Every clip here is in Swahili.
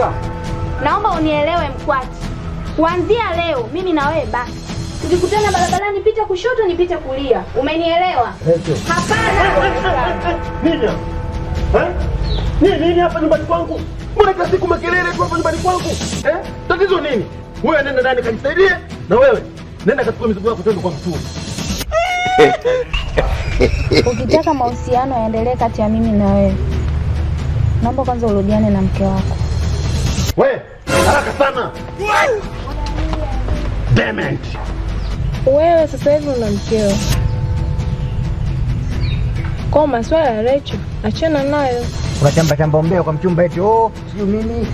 unataka? Naomba unielewe Mkwati. Kuanzia leo mimi na wewe basi. Tukikutana barabarani pita kushoto nipite kulia. Umenielewa? Hapana. Nini? Nini hapa nyumbani kwangu? Mbona kila siku makelele tu hapa nyumbani kwangu? Tatizo nini? Wewe nenda ndani kanisaidie na wewe nenda kachukua mizigo yako twende kwa mtu. Ukitaka mahusiano yaendelee kati ya mimi na wewe, naomba kwanza urudiane na mke wako. Wewe, haraka sana. Damn it. Wewe sasa hivi una mkeo. Kwa maswala ya Recho, achana nayo. Unachamba ombea kwa mchumba eti sio mimi.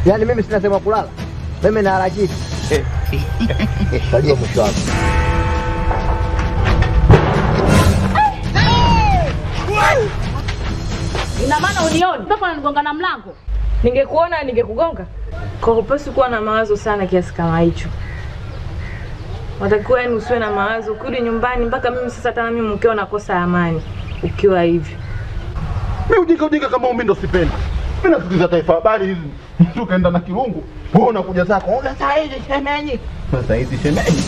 Yaani mimi sina sema kulala. Mimi na harakati. Kajua mwisho wako. Ina maana unioni? Mpaka unanigonga na mlango. Ningekuona ningekugonga. Kwa upesi kuwa na mawazo sana kiasi kama hicho. Watakiwa usiwe na mawazo kurudi nyumbani mpaka mimi sasa hata mimi mkeo nakosa amani ukiwa hivi. Mimi ujinga kama mimi ndo sipendi. Mimi nasikiliza Taifa Habari hizi. Mtu kaenda na kirungu. Wewe unakuja zako. Sasa hizi shemeji.